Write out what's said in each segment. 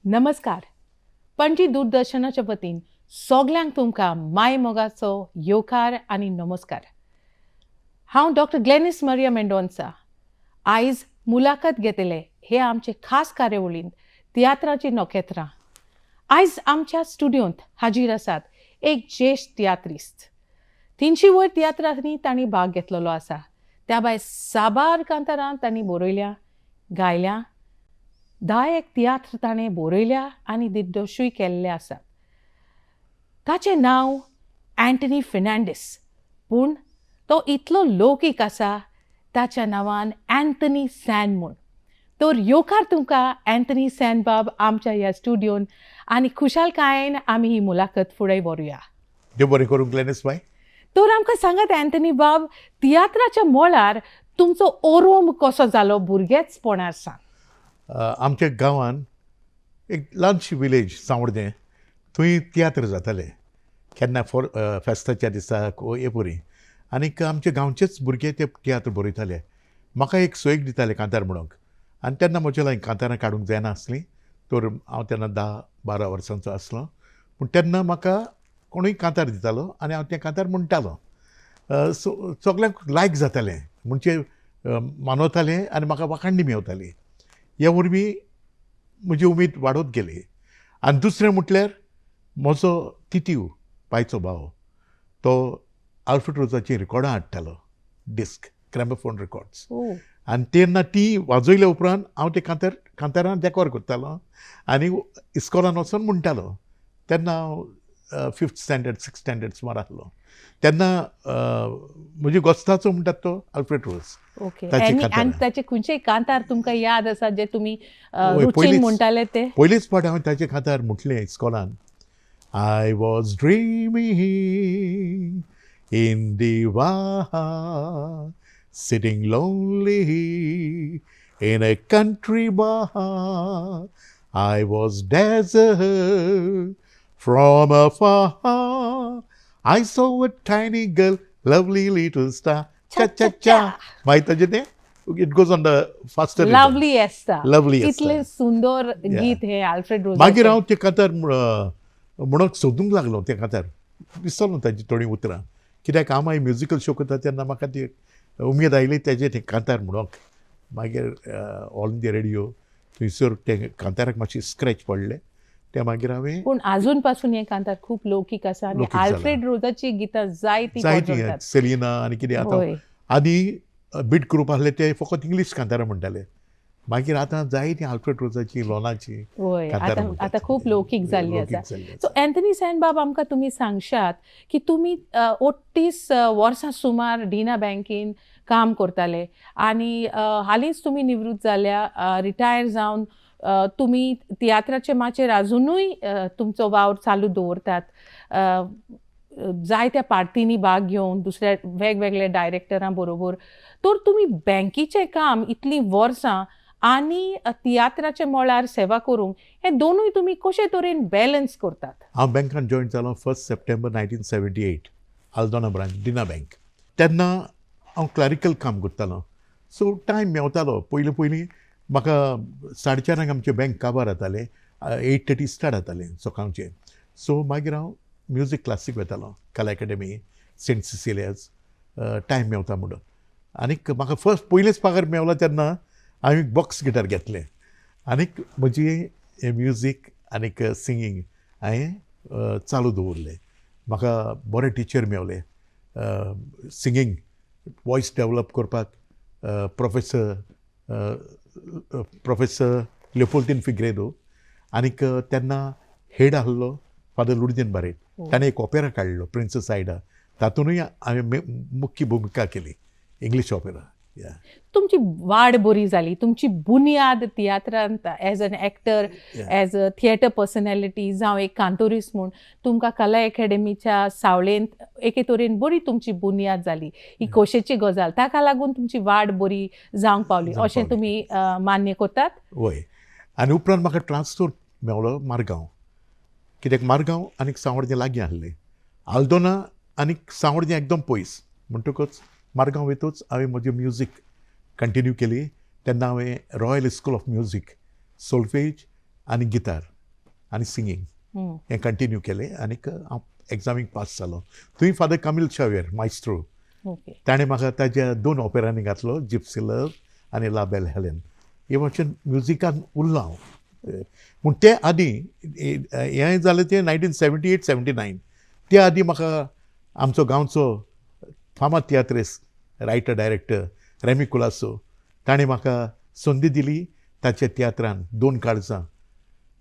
नमस्कार. पणजी दूरदर्शनाच्या वतीन सगल्यांक तुमकां माय मोगाचो येवकार आनी नमस्कार. हांव डॉक्टर ग्लेनिस मारिया मेंडोन्सा. आयज मुलाखत घेतले हे आमचे खास कार्यावळींत तियात्राची नखेत्रां. आयज आमच्या स्टुडियोंत हाजीर आसात एक ज्येश्ठ तियात्रिस्ट. 300 वयर तियात्रांनी तांणी भाग घेतलेलो आसा. त्या भायर साबार कांतारां तांणी बरयल्या, गायल्या. 10 तियात्र ताणें बरयल्या आनी दिग्दर्शूय केल्ले आसात. ताचें नांव अँटनी फेर्नांडीस, पूण तो इतलो लौकीक आसा ताच्या नांवान अँथनी सॅन म्हूण. तर येवकार तुमकां अँथनी सॅन बाब आमच्या ह्या स्टुडियोन आनी खुशालकायेन आमी ही मुलाखत फुडें व्हरुया. देव बरें करूं ग्लेनिस बाय. तर आमकां सांगात अँथनी बाब, तियात्राच्या मळार तुमचो ओरोम कसो जालो भुरगेचपणार सावन? आमच्या गांवान एक ल्हानशी विलेज सांवड्डें, थंय तियात्र जाताले केन्ना फेस्ताच्या दिसाक एपुरी. आनीक आमचे गांवचेच भुरगे ते तियात्र बरयताले. म्हाका एक सोयीक दिताले कांतार म्हणूंक. आनी तेन्ना म्हज्या लायक कांतारां काडूंक जायना आसलीं. तर हांव तेन्ना 10-12 वर्सांचो आसलो. पूण तेन्ना म्हाका कोणूय कांतार दितालो आनी हांव तें कांतार म्हणटालो. सगल्यांक लायक जातालें, म्हणजे मानवताले आनी म्हाका वाखाणणी मेवताली. ह्या वरवीं म्हजी उमेद वाडत गेली. आनी दुसरें म्हटल्यार म्हजो तितीव पायचो भाव, तो आल्फ्रेड रोजाची रिकॉर्डां हाडटालो, डिस्क, ग्रॅमोफोन रिकॉर्ड्स. आनी तेन्ना ती वाजयल्या उपरांत हांव ते कांतारां देकोर करतालो आनी इस्कॉलान वचून म्हणटालो. तेन्ना हांव 5th स्टँडर्ड 6th स्टँडर्ड सुमार आसलो. तेन्ना म्हज्या गोस्ताचो म्हणटात तो आल्फ्रेड रोज. ओके. आनी ताचे खंयचेय कांतार तुमकां याद आसा जे तुमी रुचीन म्हणटाले ते? पयलींच फावट हांवें ताचे कांतार म्हटलें इस्कॉलान. I was dreaming in the way, sitting lonely in a country bar. I was dazzled from afar. I saw a tiny girl, lovely little star. Cha-cha-cha. माहित ताजें तें? It goes on the faster rhythm. Lovely Esta. Lovely Esther. इतलें सुंदर गीत हे Alfred रोज. मागीर हांव तें कांतार म्हणून सोदूंक लागलो. तें कांतार विसरलो ताजी थोडीं उतरां, कित्याक हांव मागीर म्युजिकल शो करता तेन्ना म्हाका ती उमेद आयली तेजें तें कांतार म्हणूंक. मागीर ऑल इंडिया रेडिओ थंयसर तें कांताराक मातशी स्क्रॅच पडले. ते मागीर हांवें. पूण आजून पासून हे कांतार खूब लौकीक आसा आनी आल्फ्रेड रोजाची गितां जायतीं जायतीं सेलिना आनी कितें आतां. आदी बीट ग्रूप आसले ते फकत इंग्लीश कांतारां म्हणटाले. मागीर आतां जायतीं आल्फ्रेड रोजाची, लोनाची आतां खूब लौकीक जाल्ली आसा. सो अँथनी सॅन बाब, आमकां तुमी सांगशात की तुमी 38 वर्सां सुमार डिना बँकेन काम करताले आनी हालींच तुमी निवृत्त जाल्या, रिटायर जावन तुमी तियात्राचे माचेर आजुनूय तुमचो वावर चालू दवरतात. जायत्या पार्टींनी भाग घेवन दुसऱ्या वेगवेगळ्या डायरेक्टरां बरोबर. तर तुमी बँकीचें काम इतलीं वर्सां आनी तियात्राच्या मळार सेवा करूंक हे दोनूय तुमी कशे तरेन बॅलन्स करतात? हांव बँकान जॉयन जालो 1 September 1978 Aldona branch, Dena bank. तेन्ना हांव क्लॅरिकल काम करतालो. सो टायम मेवतालो. पयलीं म्हाका 4:30 आमचे बँक काबार जाताले, 8:30 स्टार्ट जातालें सकाळचें. सो मागीर हांव म्युजीक क्लासीक वतालो, कला अकॅडमी, सेंट सिसिलियाज. टायम मेवता म्हणून. आनीक म्हाका पयलेंच पगार मेवलो तेन्ना हांवें एक बॉक्स गिटार घेतलें. आनीक म्हजी म्युजीक आनीक सिंगींग हांवें चालू दवरलें. म्हाका बरे टिचर मेवले सिंगींग, वॉयस डेवलप करपाक. प्रोफेसर लेपोल्तीन फिग्रेदो. आनीक तेन्ना हेड आसलो फादर लुडजेन बारेट. ताणें एक ऑपेरा काडलो, प्रिन्सेस आयडा. तातूंतूय हांवें मुख्य भुमिका केली, इंग्लीश ऑपेरा. तुमची वाड बरी जाली, तुमची बुनियाद तियात्रांत as an actor, as a theatre personality जावं एक कांतोरिस्ट म्हूण तुमकां कला अकॅडमीच्या सावळेंत एके तरेन बरी तुमची बुनियाद जाली. ही खोशेची गजाल. ताका लागून तुमची वाड बरी जावंक पावली अशें तुमी मान्य करतात? वय. आनी उपरांत म्हाका ट्रान्सफर मेवलो मारगांव, कित्याक मारगांव आनीक सांवड्डें लागीं आसलें. आल्दोना आनीक सांवड्डें एकदम पयस म्हणटकच मारगांव वेतूच हांवें म्हजें म्युजीक कंटिन्यू केली. तेन्ना हांवें रॉयल स्कूल ऑफ म्युजीक, सोल्फेज आनी गिटार आनी सिंगींग हम्म. हें कंटिन्यू केलें आनीक हांव एग्जामीक पास जालो. थंय father Kamil Xavier Maestro okay. ताणें म्हाका ताज्या 2 ऑपेरांनी घातलो, जिप्सी लव आनी ला बेल हेलेन. हे भाशेन म्युजिकान उरलो हांव. पूण ते आदीं हें जालें तें 1978-79. ते आदीं म्हाका आमचो गांवचो फामाद तियात्रिस्ट रायटर डायरेक्टर रेमी कुलासो ताणें म्हाका संदी दिली ताच्या तियात्रान 2 काळजां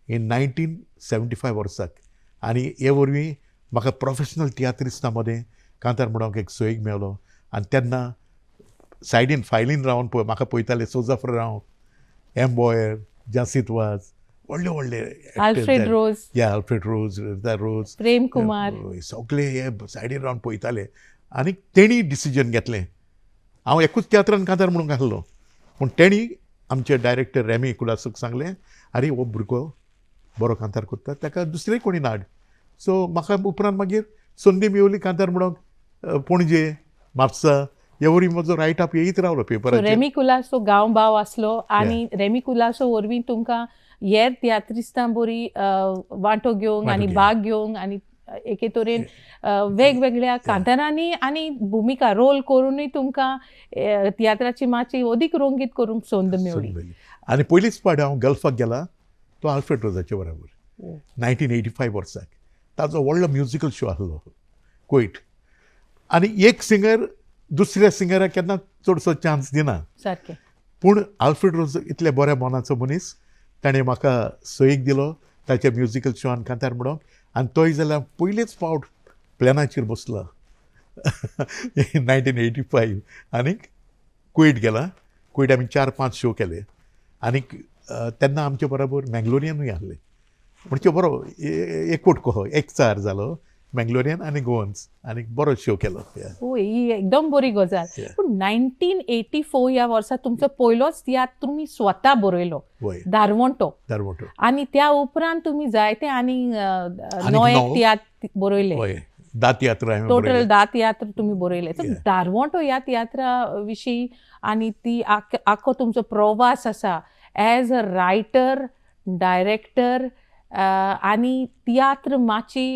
इन 1975 वर्साक. आनी हे वरवीं म्हाका प्रोफेशनल तियात्रिस्टा मदें कांतार म्हणून एक सोयीक मेळ्ळो. आनी तेन्ना सायडीन फायलीन रावन म्हाका पळयताले सोजाफ्र राव, एम बॉयर, जासीत वाज, व्हडले व्हडले आल्फ्रेड रोज, आल्फ्रेड रोज, रोज, प्रेम कुमार, सगळे हे सायडीन रावन पळयताले. आनी तेणी डिसिजन घेतलें. हांव एकूच तियात्रान कांतार म्हणून घातलो, पूण तेणी आमचे डायरेक्टर रेमी कुलासोक सांगलें, अरे हो भुरगो बरो कांतार करता, ताका दुसरें कोणी नाड. सो म्हाका उपरांत मागीर संदी मेवली कांतार म्हणून पणजे, म्हापसा हे वरी म्हजो रायट अप येयत रावलो पेपराचेर. रेमी कुलासो गांव भाव आसलो आनी रेमी कुलासो वरवीं तुमकां हेर तियात्रिस्टां बरी वांटो घेवंक आनी भाग घेवंक आनी एके तरेन वेगवेगळ्या कांतारांनी आनी भुमिका रोल करूनय तुमकां तियात्राची माची अदीक रंगीत करूंक संद मेवली. आनी पयलींच फावट हांव गल्फाक गेला तो आल्फ्रेड रोजाचे बरोबर 1985 वर्साक. ताजो व्हडलो म्युजिकल शो आसलो कोयट. आनी एक सिंगर दुसऱ्या सिंगराक केन्ना चडसो चान्स दिना. सारकें. पूण आल्फ्रेड रोज इतल्या बऱ्या मनाचो मनीस, ताणें म्हाका सोयीक दिलो ताच्या म्युजिकल शोआन कांतार म्हणून. आनी तोय जाल्यार पयलेच फावट प्लॅनाचेर बसला 1985. आनीक कुवेट गेला. कुवेट आमी 4-5 शो केले. आनीक तेन्ना आमचे बरोबर मँगलोरियनूय आहले. म्हणजे बरो एकवट कहो एकचार जालो मँगलोरियन आनी गोवन्स. आनीक बरो शो केलो. ही एकदम बरी गजाल. पूण 1984 ह्या वर्सा तुमचो पयलोच तियात्र तुमी स्वता बरयलो, धारवंटो. आनी त्या उपरांत तुमी जायते आनी 9 तियात्र बरयले. 10 तियात्र टोटल 10 तियात्र तुमी बरयले. सो धारवंटो ह्या तियात्रा विशीं आनी ती आख्खो तुमचो प्रवास आसा एज अ रायटर, डायरेक्टर आनी तियात्र माची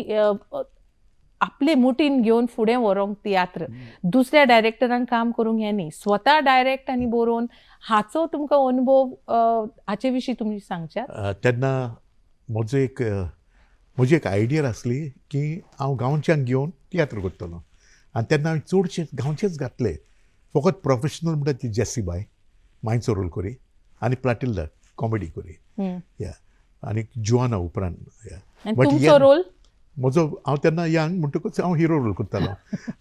आपले मुठीन घेवन फुडें व्हरूंक तियात्र. दुसऱ्या डायरेक्टरान काम करूंक हें न्ही, स्वता डायरेक्ट आनी बरोवन हाचो तुमकां अनुभव हाचे विशीं तुमी सांगशात. तेन्ना म्हजी एक आयडिया आसली की हांव गांवच्यांक घेवन तियात्र करतलो. आनी तेन्ना हांवें चडशे गांवचेच घातले. फकत प्रोफेशनल म्हणटा ती जेसीबाय मायचो रोल करी आनी प्लाटिल्डा कॉमेडी करी. आनी जुआना उपरांत. तुमचो रोल? म्हजो हांव तेन्ना यंग म्हणटकूच हांव हिरो रोल करतालो.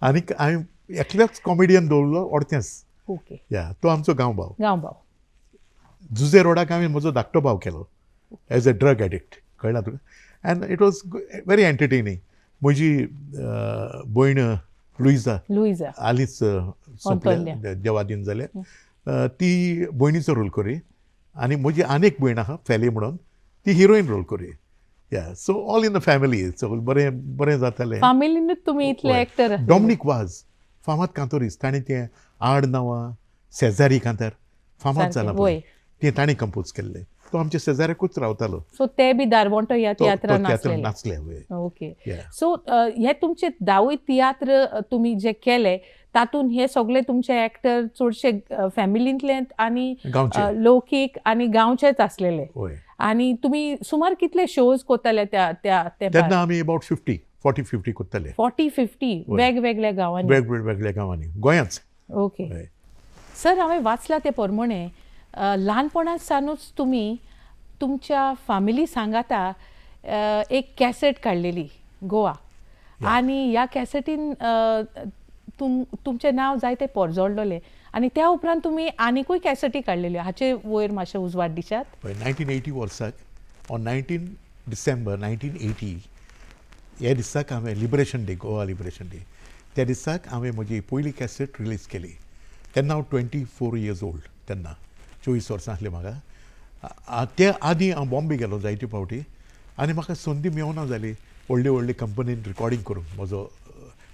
आनीक हांवें एकल्याच कॉमेडियन दवरलो ओडतेंच. ओके. तो आमचो गांव भाव. जुजे रोडाक हांवें म्हजो धाकटो भाव केलो एज अ ड्रग एडिक्ट. कळ्ळां तुका? And it was very entertaining. म्हजी भयण लुइजा हालींच सोंपल्या, देवादीन जाले. ती भयणीचो रोल करी. आनी म्हजी आनीक भयण आहा फेली म्हणून, ती हिरोईन रोल करी. So all in the family. So बरें जातालें. फॅमिलीनूच तुमी इतले एक्टर. डॉमिनीक वाज फामाद कांतोरीस. ताणें तें आड नांवां, शेजारी कांतार फामाद जाला पळय, तें ताणें कंपोज केल्लें. तो आमच्या शेजाऱ्याकूच रावतालो. सो ते बी धारवंटो ह्या तियात्रान नाचले. ओके. सो हे तुमचे 10 तियात्र तुमी जे केले तातूंत हे सगळे तुमचे एक्टर चडशे फॅमिलींतले आनी लौकीक आनी गांवचेच आसलेले. आनी तुमी सुमार कितले शोज कोत्ताले तेन्ना आमी अबावट 40-50 कोत्ताले. 40-50 वेगवेगळ्या गांवांनी गोंयांच. ओके. सर, हांवें वाचलां ते प्रमाणे ल्हानपणासानूच तुमी तुमच्या फॅमिली सांगाता एक कॅसेट काडलेली गोवा. आनी ह्या कॅसेटीन तुमचें नांव जायते पोरजोळ्ळोलें. आनी त्या उपरांत तुमी आनिकूय कॅसेटी काडलेल्यो. हाचे वयर मातशें उजवाड दिशात. 1980 वर्साक ऑन 19 डिसेंबर 1980 ह्या दिसाक हांवें liberation day, Goa liberation day, त्या दिसाक हांवें म्हजी पयली कॅसेट रिलीज केली. तेन्ना हांव 24 years old. तेन्ना 24 वर्सां आसलीं म्हाका. त्या आदीं हांव बॉम्बे गेलो जायते फावटी. आनी म्हाका संदी मेळना जाली व्हडले कंपनीन रिकॉर्डिंग करूंक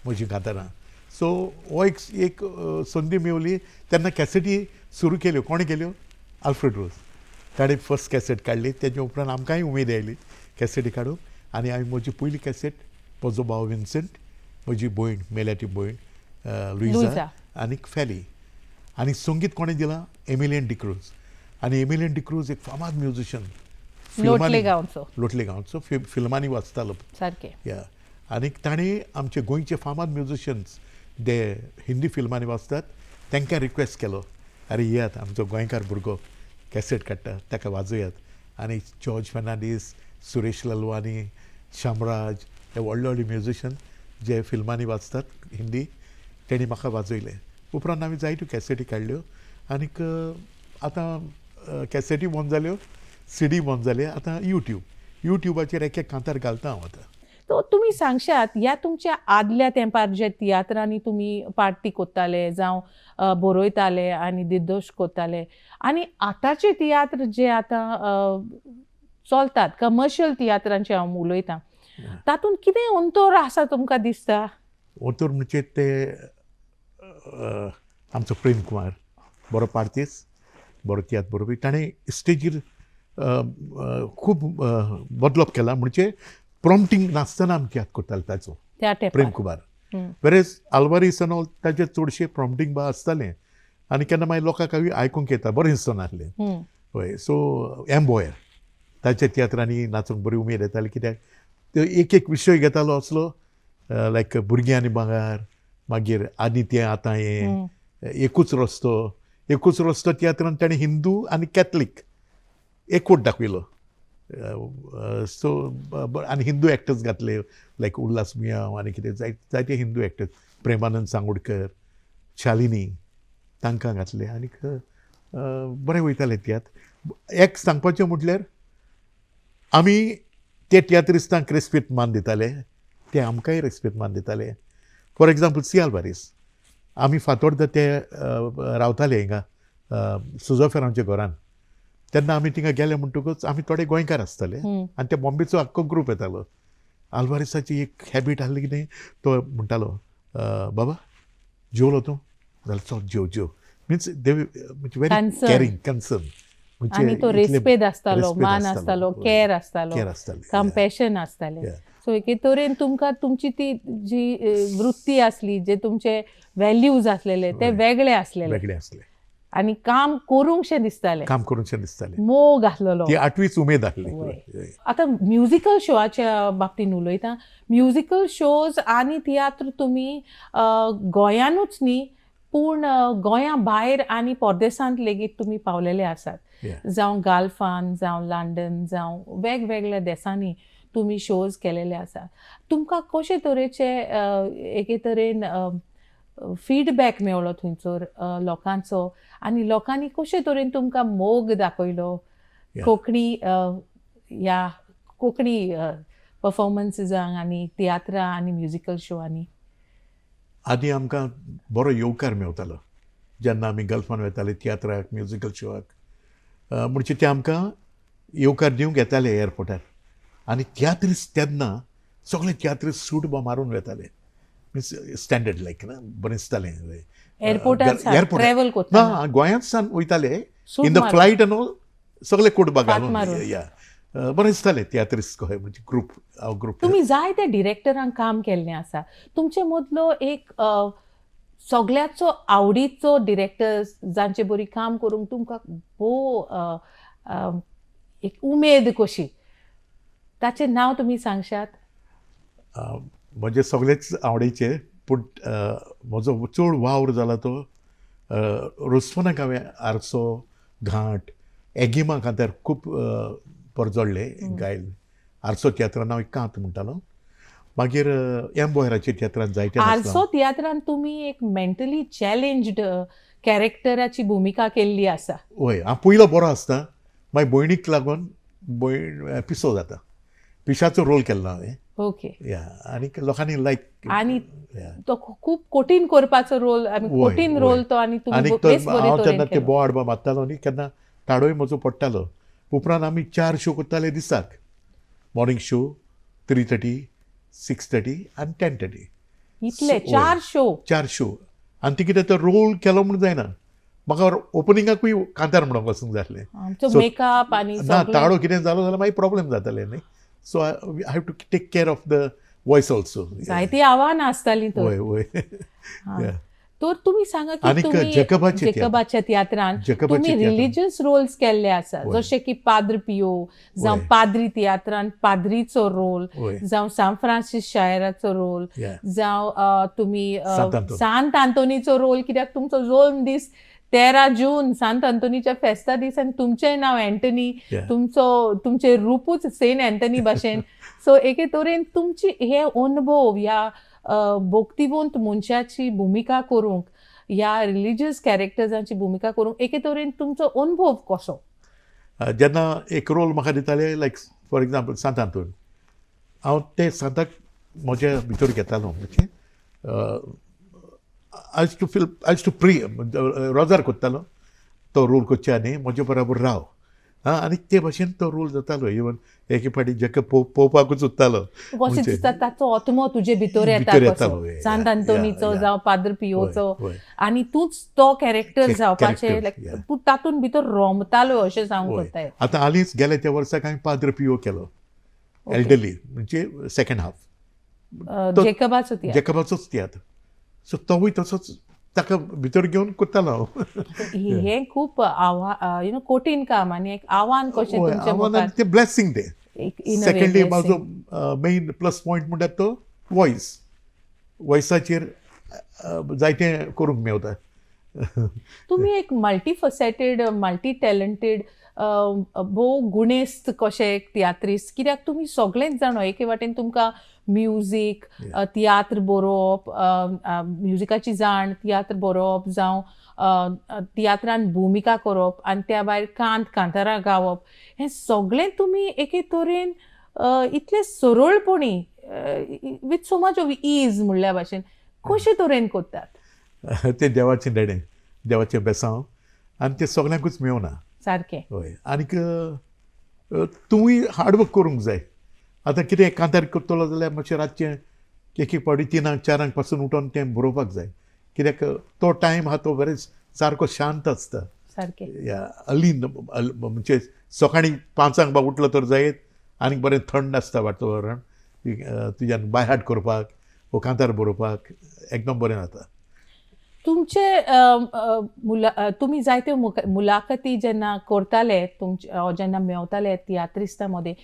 म्हजी कांतारां. सो हो एक संदी मेवली. तेन्ना कॅसेटी सुरू केल्यो. कोणे केल्यो? आल्फ्रेड रोज. ताणें फर्स्ट कॅसेट काडली. तेजे उपरांत आमकांय उमेद आयली कॅसेटी काडून आनी हांवें म्हजी पयली कॅसेट म्हजो भाव विन्संट, म्हजी भयण मेल्या ती भयण लुइजा. लुइजा आनीक फॅली. आनी संगीत कोणें दिलां? एमिलियन डिक्रूज. आनी एमिलियन डिक्रूज एक फामाद म्युजिशियन, लोटलेगांवचो फिल्मांनी वाचतालो सारकें. या. आनीक ताणें आमचे गोंयचे फामाद म्युजिशियन्स जे हिंदी फिल्मांनी वाचतात तांकां रिक्वेस्ट केलो, अरे येयात आमचो गोंयकार भुरगो कॅसेट काडटा ताका वाजयात. आनी जॉर्ज फर्नांडीस, सुरेश ललवानी, शामराज हे व्हडले व्हडले म्युजिशियन जे फिल्मांनी वाचतात हिंदी, तेणी म्हाका वाजयले. उपरांत हांवें जायत्यो कॅसेटी काडल्यो. आनीक आतां कॅसेटी बंद जाल्यो, CD बंद जाले. आतां युट्यूबाचेर एक एक कांतार घालता हांव आतां. तो तुमी सांगशात ह्या तुमच्या आदल्या तेंपार जे तियात्रांनी तुमी पार्टी कोत्ताले जावं बरोयताले आनी दिग्दर्श कोत्ताले, आनी आतांचे तियात्र जे आतां चलतात, कमर्शियल तियात्रांचे हांव उलयतां, तातूंत कितें अंतर आसा तुमकां दिसता? अंतर म्हणजे ते आमचो प्रेम कुमार बरो पार्टीस, बरो तियात्र बरोवपी. ताणें स्टेजीर खूब बदलप केला. म्हणजे प्रॉम्प्टींग नासतना आमी तियात्र करताले ताचो त्या तेंपार प्रेम कुमार. वेरेज आल्वारीस एन ऑल ताचें चडशें प्रॉम्प्टींग बा आसतालें. आनी केन्ना मागीर लोकांक आयकूंक येता, बरें दिसना आसलें. हय. सो एम बॉयर ताच्या तियात्रांनी नाचूंक बरी उमेद येताली. कित्याक तो एक एक विशय घेतालो असलो, लायक भुरगीं आनी भांगर, मागीर आनी तें आतां हें, एकूच रस्तो तियात्रांत ताणें हिंदू आनी कॅथलीक एकूच दाखयलो. सो आनी हिंदू एक्टर्स घातले, लायक उल्हास मियाव आनी कितें जायते हिंदू एक्टर्स, प्रेमानंद सांगोडकर, शालिनी, तांकां घातले. आनीक बरें वयतालें तियात्र. एक सांगपाचें म्हटल्यार आमी ते तियात्रिस्तांक रेस्पेद मान दिताले, ते आमकांय रेस्पेद मान दिताले. फॉर एग्जाम्पल सी आल्वारीस, आमी फातोर्डा ते रावताले हिंगा सुजोफेरांच्या घरान. तेन्ना आमी थिंगा गेले म्हणटकूच आमी थोडे गोंयकार आसताले आनी ते बॉम्बेचो आख्खो ग्रूप येतालो. आल्वारीसाची एक हॅबीट आसली कितें, तो म्हणटालो, बाबा जेवलो तूं? जाल्यार चल जेव. मिन्स दे म्हणजे व्हेरी कॅरिंग, कन्सर्न. आनी तो रेस्पेद आसतालो, मान आसतालो, केअर आसतालो, कंपॅशन आसतालें. सो एके तरेन तुमकां तुमची ती जी वृत्ती आसली, जे तुमचे व्हॅल्यूज आसलेले ते वेगळे आसले आनी काम करूंकशें दिसतालें, मोग आसलेलो, ती आठवीच उमेद आसली. आतां म्युजिकल शोआच्या बाबतीन उलयतां. म्युजिकल शोज आनी तियात्र तुमी गोंयानूच न्ही पूण गोंया भायर आनी परदेसांत लेगीत तुमी पावलेले आसात. जावं गाल्फान, जावं लंडन, जावं वेगवेगळ्या देशांनी तुमी शोज केलेले आसात. तुमकां कशे तरेचे एके तरेन फीडबॅक मेळ्ळो थंयसर लोकांचो, आनी लोकांनी कशे तरेन तुमकां मोग दाखयलो कोंकणी ह्या कोंकणी परफॉर्मन्सिसांक आनी तियात्रां आनी म्युजिकल शोआंनी? आदी आमकां बरो येवकार मेवतालो जेन्ना आमी गल्फान वताले तियात्राक, म्युजिकल शोआक. म्हणजे ते आमकां येवकार दिवंक येताले एअरपोर्टार. आनी तियात्रिस्ट तेन्ना सगळे तियात्रिस्ट सूट मारून वेताले, मिन्स स्टँडर्ड लायक ना, बरें दिसतालें. एअरपोर्ट ना, गोंयांत सान वयताले in the flight and all, सगळे कोट घालून बरें दिसतालें तियात्रिस्ट कशें म्हणजे ग्रूप. तुमी जायते डिरेक्टरांक काम केल्लें आसा. तुमचे मदलो एक सगळ्याचो आवडीचो डिरेक्टर जांचे बरी काम करूंक तुमकां भोव एक उमेद कशी, ताचें नांव तुमी सांगशात? म्हणजे सगळेच आवडीचे, पूण म्हजो चड वावर जाला तो रुस्फोनाक हांवें आरसो, घाट, एगिमा खातीर खूब परजोडले गायले. आरसो तियात्रान हांव कांत म्हणटालो. मागीर एम बॉयराच्या तियात्रांत जायते. आरसो तियात्रांत तुमी एक मेंटली चॅलेंज्ड कॅरेक्टराची भुमिका केल्ली आसा. हय, हांव पयलो बरो आसता, मागीर भयणीक लागून भयण पिसो जाता, पिशाचो रोल केल्लो हांवें. ओके. आनी लोकांनी लायक. आनी तो खूब कठीण करपाचो रोल, कठीण रोल तो. आनी हांव तेन्ना ते बोवाड बा मारतालो न्ही, केन्ना ताडोय म्हजो पडटालो. उपरांत आमी 4 शो करताले दिसाक. मॉर्निंग शो 3:30, 6:30 आनी 10:30. इतले 4 शो. आनी ती कितें तो रोल केलो म्हूण जायना, म्हाका ओपनिंगाकूय कांतार म्हणून वचूंक जाय आसलें. मेकअप आनी ना, ताळो कितें जालो जाल्यार मागीर प्रॉब्लेम जाताले न्ही. So I have to take care of the voice also. जायती आव्हानां आसतालीं तर. वय वय हां. Yeah. तर तुमी सांगा की आनीक तुम्ही जकबाचे जेकबाच्या तियात्रान जकबाच्या तुम्ही तियात्रान. रिलिजियस रोल्स केल्ले आसा होय. जशे की पाद्र पियो जावं होय. पाद्री तियात्रान पाद्रीचो रोल होय. जावं सान फ्रांसीस शायराचो रोल Yeah. जावं तुमी सांत आंतोनी. सांत आंतोनीचो रोल कित्याक तुमचो जल्म दीस 13 जून सांत आंतोनीच्या फेस्ता दीस आनी तुमचें नांव एंटनी Yeah. तुमचें रूपूच सेंट एंटनी भाशेन सो एके तरेन तुमची हे अनुभव ह्या भोक्तिवंत मनशाची भुमिका करूंक ह्या रिलिजियस कॅरेक्टर्सांची भुमिका करूंक एके तरेन तुमचो अनुभव कसो? जेन्ना एक रोल म्हाका दिताले लायक फॉर एग्जाम्पल सांत आंतोन हांव ते सांताक म्हज्या भितर घेतालो म्हणजे आयज टू प्री रोजार कोत्तालो तो रोल करचे आनी म्हजे बराबर राव आनी ते भाशेन तो रोल जातालो इवन एके फाटी जेका पोवपाकूच उत्तालो. कशें दिसता ताचो आत्मो तुजे भितर भितर येता येतालो, कसो yeah, सांत आंतोनीचो yeah. जावं पाद्र पियोचो होय, होय. आनी तूंच तो कॅरेक्टर जावपाचें character, लायक yeah. तूं तातूंत भितर रोमतालो अशें सांगूंक होय. कोत्ताय. आतां हालींच गेल्या त्या वर्साक हांवें पाद्र पियो केलो एल्डरली म्हणजे सेकंड हाफ जेकबाचो तियात्र. जेकबाचोच तियात्र. सो तोवूय तसोच ताका भितर घेवन कोत्तालो हांव. हें खूब कठीण काम आनी एक आव्हान कशें होय, तुमच्या आव्हानान मुखार ते ब्लेसिंग ते. in a way secondly blessing. म्हाजो मेन प्लस पॉयंट म्हणटा तो वॉयस. वॉयसाचेर जायतें करूंक मेवता. तुम्ही एक मल्टीफसेटेड मल्टी टॅलंटेड भोव गुणेस्त कशे एक तियात्रिस्ट कित्याक तुमी सगळेंच जाणो एके वाटेन तुमकां म्युजीक तियात्र बरोवप म्युजिकाची जाण तियात्र बरोवप जावं तियात्रान भुमिका करप आनी त्या भायर कांतारां गावप हें सगळें तुमी एके तरेन इतले सरळपणी with so much of ease म्हणल्या भाशेन कशे तरेन कोत्तात? ते देवाचें देणें देवाचें बेसांव आनी तें सगळ्यांकूच मेवना. सारकें. हय आनीक तुंवूय हार्डवर्क करूंक जाय. आतां कितें कांतार करतलो जाल्यार मातशें रातचें एक एक पावटी 3-4 पासून उठोन तें बरोवपाक जाय कित्याक तो टायम आहा तो बरेंच सारको शांत आसता. सारकें. अर्ली म्हणजे सकाळीं 5 बा उठलो तर जायत आनीक बरें थंड आसता वातावरण तुज्यान बाय हार्ट करपाक वो कांतार बरोवपाक एकदम बरें जाता. तुमचे तुमी जायत्यो मुलाखती जेन्ना करताले जेन्ना मेवताले तियात्रिस्टां मदें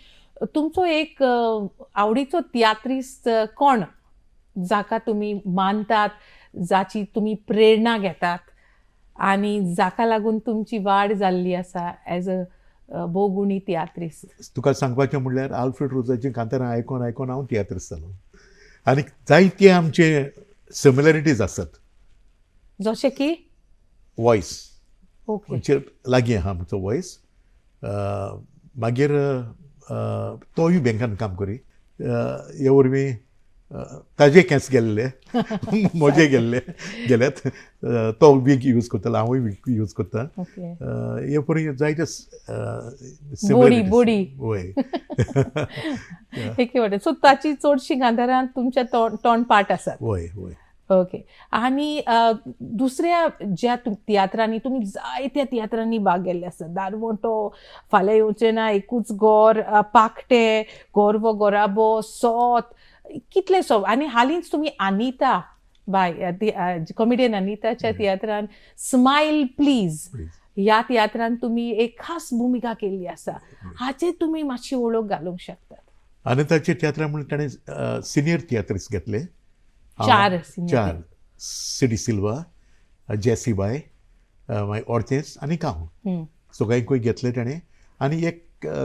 तुमचो एक आवडीचो तियात्रिस्ट कोण जाका तुमी मानतात जाची तुमी प्रेरणा घेतात आनी जाका लागून तुमची वाड जाल्ली आसा एज अ भोवगुणी तियात्रिस्ट? तुका सांगपाचें म्हणल्यार आल्फ्रेड रोजाचीं कांतारां आयकोन आयकोन हांव तियात्रिस्ट जालो आनी जायते आमचे सिमिलॅरिटीज आसात. जशें की वॉयस ओके म्हणजे लागीं आहा आमचो वॉयस. मागीर तोय बँकान काम करी हे वरवीं ताजे केंस गेल्ले म्हजे गेल्यात तो वीक यूज करतालो हांवूय वीक यूज करता. ओके हे परी जायते बोडी. वय एके वाटेन सो ताची चडशीं कांतारां तुमच्या तोंडपाट आसात. वय वय ओके आनी दुसऱ्या ज्या तियात्रांनी तुमी जायत्या तियात्रांनी भाग घेल्ले आसात. दारवोंटो, फाल्यां येवचें ना, एकूच गोर, पाकटे, गोरवो गोराबो, सोत कितले सो आनी हालींच तुमी अनिता बाय कॉमेडियन अनिताच्या तियात्रान स्मायल प्लीज ह्या तियात्रान तुमी एक खास भुमिका केल्ली आसा. हाचेर तुमी मातशी वळख घालूंक शकतात? अनिताचे तियात्र म्हणून ताणें सिनियर तियात्रिस्ट घेतले. 4 सिडी सिल्वा, जेसी बाय, मागीर ऑर्तेस आनी हांव सगळ्यांकूय घेतले ताणें आनी एक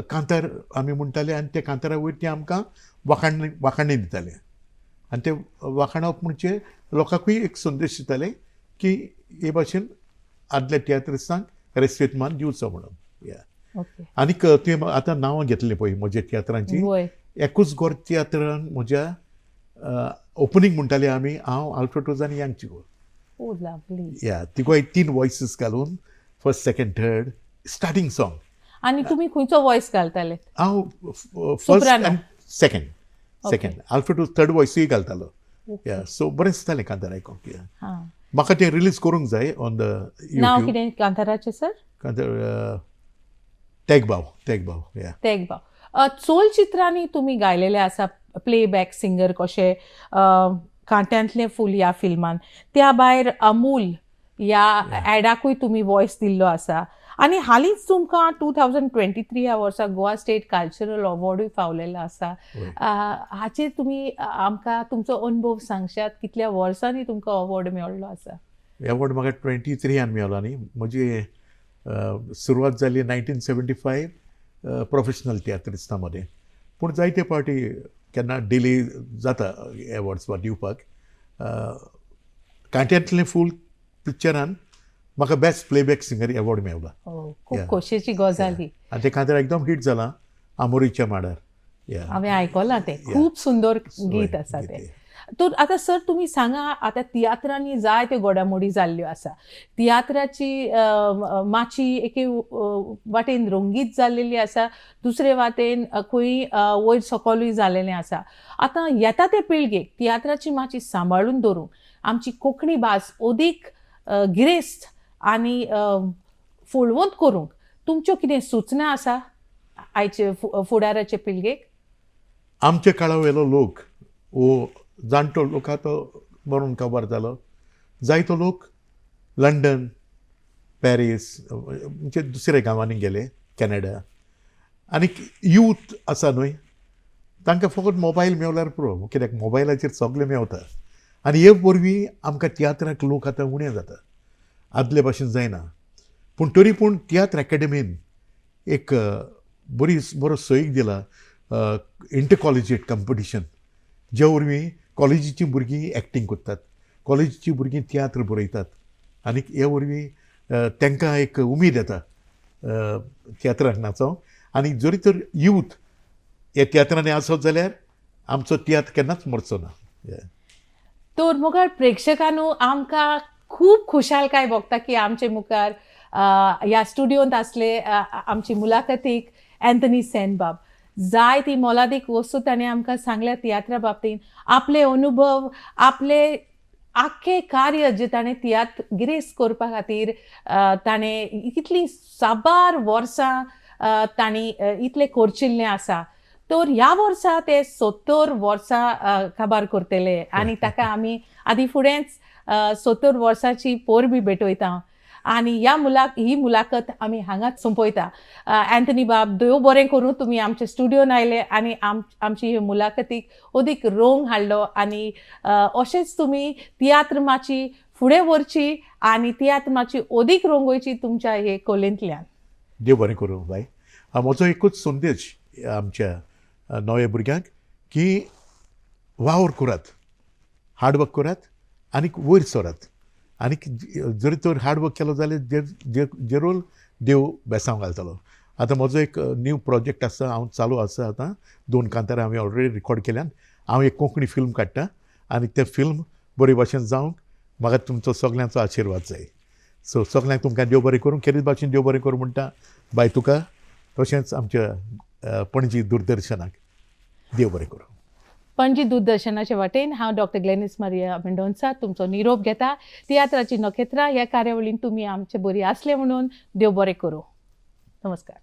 कांतार आमी म्हणटाले आनी त्या कांतारा वयर ते आमकां वाखाणणी दिताले आनी ते वाखाणप म्हणजे लोकांकूय एक संदेश दिताले की हे भाशेन आदल्या तियात्रिस्टांक रेस्पेक्ट मान दिवचो म्हणून. आनीक तुवें आतां नांवां घेतलीं पळय म्हज्या तियात्रांची. एकूच गोर तियात्रान म्हज्या ओपनिंग म्हणटाले आमी हांव आल्फ्रेड रोज आनी यांगची गोर या तिगोय 3 वॉयसीस घालून first second third starting song. आनी तुमी खंयचो वॉयस घालताले? हांव फर्स्ट आनी सेकंड आल्फ्रेड रोज थर्ड वॉयसूय घालतालो. या सो बरें दिसतालें कांतार आयकोंक. म्हाका तें रिलीज करूंक जाय ऑन द नांव कितें कांताराचें सर? कांतार तेगबाव या तेगबाव. चोलचित्रांनी तुमी गायलेले आसा प्लेबॅक सिंगर कशे कांट्यांतलें फूल ह्या फिल्मान, त्या भायर अमूल ह्या एडाकूय तुमी वॉयस दिल्लो आसा आनी हालींच तुमकां 2023 ह्या वर्सा गोवा स्टेट कल्चरल अवॉर्डूय फावलेलो आसा. हाचेर तुमी आमकां तुमचो अनुभव सांगशात, कितल्या वर्सांनी तुमकां अवॉर्ड मेळ्ळो आसा? एवॉर्ड म्हाका 23 मेळ्ळो न्ही. म्हजी सुरवात जाली 1975 प्रोफेशनल तियात्रिस्ता मदें. पूण जायते फावटी केन्ना डिले जाता एवॉर्ड्स दिवपाक. कांट्यांतलें फूल पिक्चरान म्हाका बेस्ट प्लेबॅक सिंगर एवॉर्ड मेळ्ळो. खूब खोशयेची गजाल ही. आनी ते खातीर एकदम हिट जालां आमोरीच्या मांडार. हांवें आयकलां तें. खूब सुंदर गीत आसा तें. तर आतां सर तुमी सांगा, आतां तियात्रांनी जायत्यो घडामोडी जाल्ल्यो आसा. तियात्राची माची एके वाटेन रंगीत जाल्लेली आसा, दुसरे वाटेन खंय वयर सकलूय जाल्लेलें आसा. आतां येता ते पिळगेक तियात्राची माची सांबाळून दवरूंक आमची कोंकणी भास अदीक गिरेस्त आनी फुडवंत करूंक तुमच्यो कितें सुचना आसा आयचे फुडाराचे पिळगेक? आमच्या काळा वयलो लोक वो जाणटो लोक तो मरून काबार जालो. जायतो लोक लंडन, पॅरीस म्हणजे दुसऱ्या गांवांनी गेले, कॅनडा. आनी यूथ आसा न्हय, तांकां फकत मोबायल मेवल्यार पुरो, कित्याक मोबायलाचेर सगळें मेवता. आनी हे वरवीं आमकां तियात्राक लोक आतां उणे जाता, आदले भाशेन जायना. पूण तरी पूण तियात्र एकाडेमीन एक बरो सैक दिला, इंटर कॉलेजिएट कॉम्पिटिशन, जे वरवीं कॉलेजीचीं भुरगीं एक्टींग करतात, कॉलेजीचीं भुरगीं तियात्र बरयतात. आनी हे वरवीं तांकां एक उमेद येता तियात्राक नाचोवंक. आनी जरी तर यूथ हे तियात्रांनी आसत जाल्यार आमचो तियात्र केन्नाच मरचो ना. तर मुखार प्रेक्षकांनो आमकां खूब खुशालकाय भोगता की आमचे मुखार ह्या स्टुडियोंत आसले आमची मुलाखतीक एंथनी सेनबाब. जायती मोलादीक वस्तू ताणें आमकां सांगल्या तियात्रा बाबतींत. आपले अनुभव, आपले आख्खें कार्य जे ताणें तियात्र गिरेस्त करपा खातीर ताणें कितलीं साबार वर्सां तांणी इतलें करचिल्लें आसा. तर ह्या वर्सा ते 70 वर्सां काबार करतले आनी ताका आमी आदी फुडेंच 70 वर्सांची परबी भेटयता. आनी ही मुलाखत आमी हांगाच संपयता. एंथनी बाब, देव बरें करूं तुमी आमच्या स्टुडियोन आयले आनी आमची ही मुलाखतीक अदीक रंग हाडलो. आनी अशेंच तुमी तियात्र माची फुडें व्हरची आनी तियात्र माची अदीक रंगोवची तुमच्या हे कलेंतल्यान. देव बरें करूं बाय. म्हजो एकूच संदेश आमच्या नव्या भुरग्यांक की वावर करात, हार्डवर्क करात आनी वयर सरात. आनी जरी तर हार्डवर्क केलो जाल्यार जेरोल देव बेसांव घालतलो. आतां म्हजो एक न्यू प्रोजेक्ट आसा, हांव चालू आसा आतां. 2 कांतारां हांवें ऑलरेडी रिकॉर्ड केल्यान. हांव एक कोंकणी फिल्म काडटां आनी तें फिल्म बरे भाशेन जावंक म्हाका तुमचो सगल्यांचो आशिर्वाद जाय. सो सगल्यांक तुमकां देव बरें करूं, खेरीत भाशेन देव बरें करूं म्हणटा बाय तुका, तशेंच आमच्या पणजी दूरदर्शनाक देव बरें करूं. पणजी दूरदर्शनाचे वाटेन हांव डॉक्टर ग्लेनिस मारिया मेंडोन्सा तुमचो निरोप घेता. तियात्राची नखेत्रां ह्या कार्यावळींत तुमी आमचे बरी आसले म्हणून देव बरें करूं. नमस्कार.